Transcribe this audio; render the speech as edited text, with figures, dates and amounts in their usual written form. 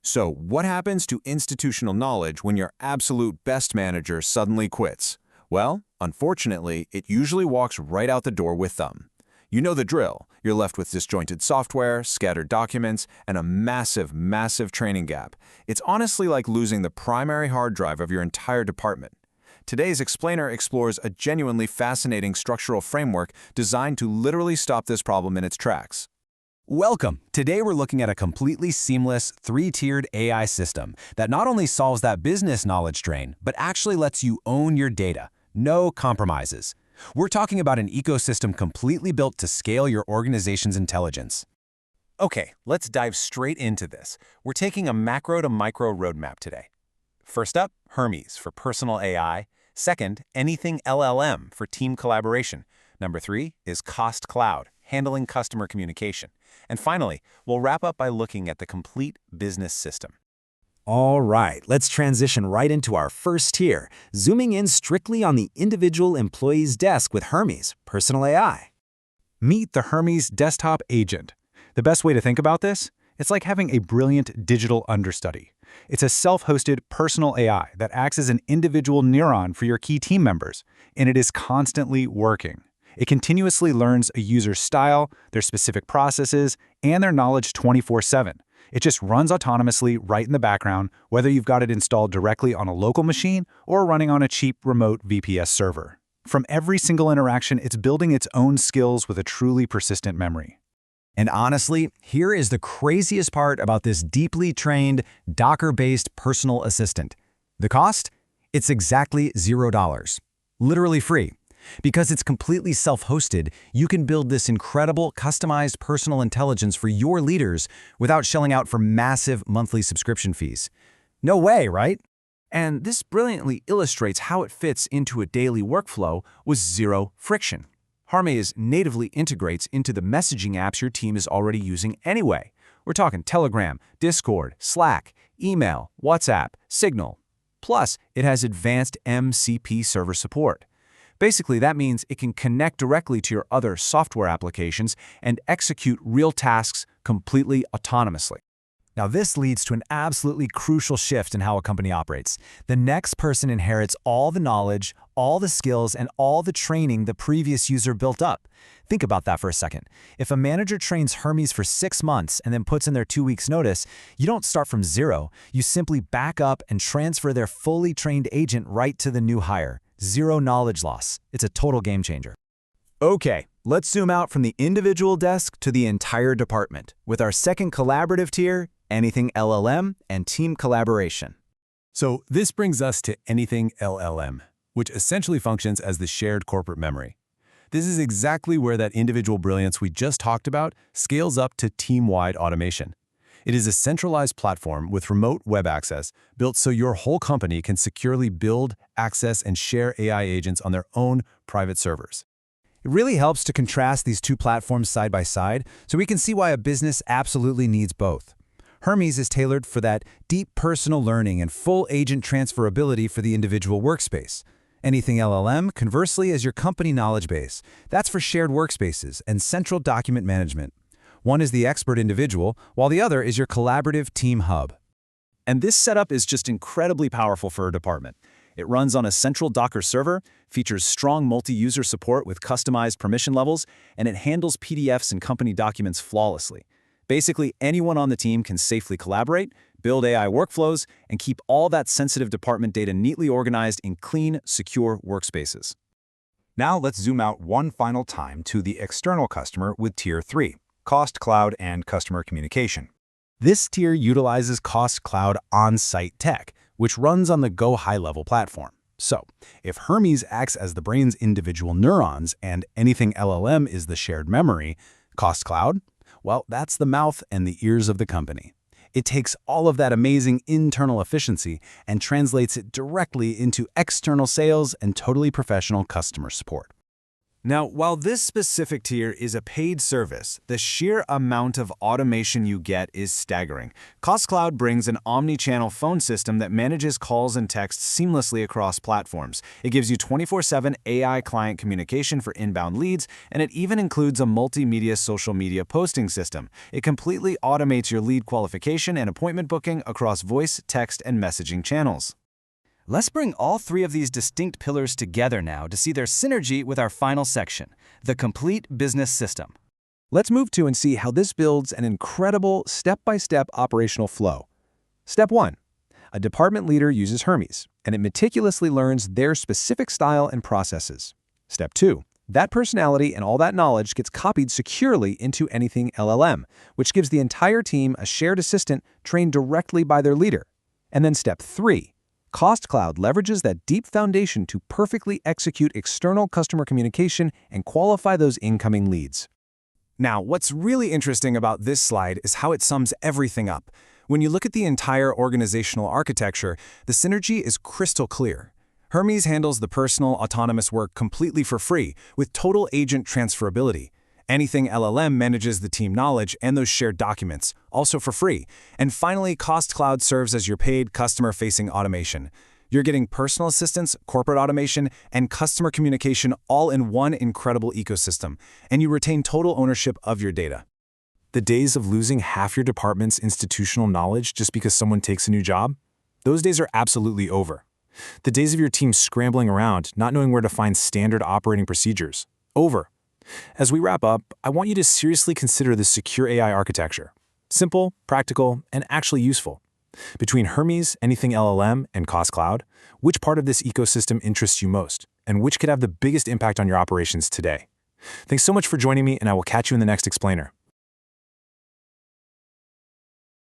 So, what happens to institutional knowledge when your absolute best manager suddenly quits? Well, unfortunately, it usually walks right out the door with them. You know the drill. You're left with disjointed software, scattered documents, and a massive, massive training gap. It's honestly like losing the primary hard drive of your entire department. Today's explainer explores a genuinely fascinating structural framework designed to literally stop this problem in its tracks. Welcome! Today we're looking at a completely seamless, three-tiered AI system that not only solves that business knowledge drain, but actually lets you own your data. No compromises. We're talking about an ecosystem completely built to scale your organization's intelligence. Okay, let's dive straight into this. We're taking a macro to micro roadmap today. First up, Hermes for personal AI. Second, Anything LLM for team collaboration. Number 3 is Cost Cloud, handling customer communication. And finally, we'll wrap up by looking at the complete business system. All right, let's transition right into our first tier, zooming in strictly on the individual employee's desk with Hermes, personal AI. Meet the Hermes Desktop Agent. The best way to think about this? It's like having a brilliant digital understudy. It's a self-hosted personal AI that acts as an individual neuron for your key team members, and it is constantly working. It continuously learns a user's style, their specific processes, and their knowledge 24/7. It just runs autonomously right in the background, whether you've got it installed directly on a local machine or running on a cheap remote VPS server. From every single interaction, it's building its own skills with a truly persistent memory. And honestly, here is the craziest part about this deeply trained, Docker-based personal assistant. The cost? It's exactly $0. Literally free. Because it's completely self-hosted, you can build this incredible, customized personal intelligence for your leaders without shelling out for massive monthly subscription fees. No way, right? And this brilliantly illustrates how it fits into a daily workflow with zero friction. Hermes natively integrates into the messaging apps your team is already using anyway. We're talking Telegram, Discord, Slack, email, WhatsApp, Signal. Plus, it has advanced MCP server support. Basically, that means it can connect directly to your other software applications and execute real tasks completely autonomously. Now, this leads to an absolutely crucial shift in how a company operates. The next person inherits all the knowledge, all the skills, and all the training the previous user built up. Think about that for a second. If a manager trains Hermes for 6 months and then puts in their 2 weeks' notice, you don't start from zero. You simply back up and transfer their fully trained agent right to the new hire. Zero knowledge loss. It's a total game changer. Okay, let's zoom out from the individual desk to the entire department with our second collaborative tier, Anything LLM and team collaboration. So this brings us to Anything LLM, which essentially functions as the shared corporate memory. This is exactly where that individual brilliance we just talked about scales up to team-wide automation. It is a centralized platform with remote web access built so your whole company can securely build, access, and share AI agents on their own private servers. It really helps to contrast these two platforms side by side so we can see why a business absolutely needs both. Hermes is tailored for that deep personal learning and full agent transferability for the individual workspace. Anything LLM, conversely, is your company knowledge base. That's for shared workspaces and central document management. One is the expert individual, while the other is your collaborative team hub. And this setup is just incredibly powerful for a department. It runs on a central Docker server, features strong multi-user support with customized permission levels, and it handles PDFs and company documents flawlessly. Basically, anyone on the team can safely collaborate, build AI workflows, and keep all that sensitive department data neatly organized in clean, secure workspaces. Now let's zoom out one final time to the external customer with Tier 3, Cost Cloud and Customer Communication. This tier utilizes Cost Cloud on-site tech, which runs on the Go high-level platform. So, if Hermes acts as the brain's individual neurons and Anything LLM is the shared memory, Cost Cloud? Well, that's the mouth and the ears of the company. It takes all of that amazing internal efficiency and translates it directly into external sales and totally professional customer support. Now, while this specific tier is a paid service, the sheer amount of automation you get is staggering. Cost Cloud brings an omni-channel phone system that manages calls and texts seamlessly across platforms. It gives you 24/7 AI client communication for inbound leads, and it even includes a multimedia social media posting system. It completely automates your lead qualification and appointment booking across voice, text, and messaging channels. Let's bring all three of these distinct pillars together now to see their synergy with our final section, the complete business system. Let's move to and see how this builds an incredible step-by-step operational flow. Step 1. A department leader uses Hermes, and it meticulously learns their specific style and processes. Step 2. That personality and all that knowledge gets copied securely into anything LLM, which gives the entire team a shared assistant trained directly by their leader. And then Step 3. Cost Cloud leverages that deep foundation to perfectly execute external customer communication and qualify those incoming leads. Now, what's really interesting about this slide is how it sums everything up. When you look at the entire organizational architecture, the synergy is crystal clear. Hermes handles the personal, autonomous work completely for free, with total agent transferability. Anything LLM manages the team knowledge and those shared documents, also for free. And finally, Cost Cloud serves as your paid customer-facing automation. You're getting personal assistance, corporate automation, and customer communication all in one incredible ecosystem, and you retain total ownership of your data. The days of losing half your department's institutional knowledge just because someone takes a new job? Those days are absolutely over. The days of your team scrambling around, not knowing where to find standard operating procedures? Over. As we wrap up, I want you to seriously consider the secure AI architecture. Simple, practical, and actually useful. Between Hermes, Anything LLM, and Cost Cloud, which part of this ecosystem interests you most, and which could have the biggest impact on your operations today? Thanks so much for joining me, and I will catch you in the next explainer.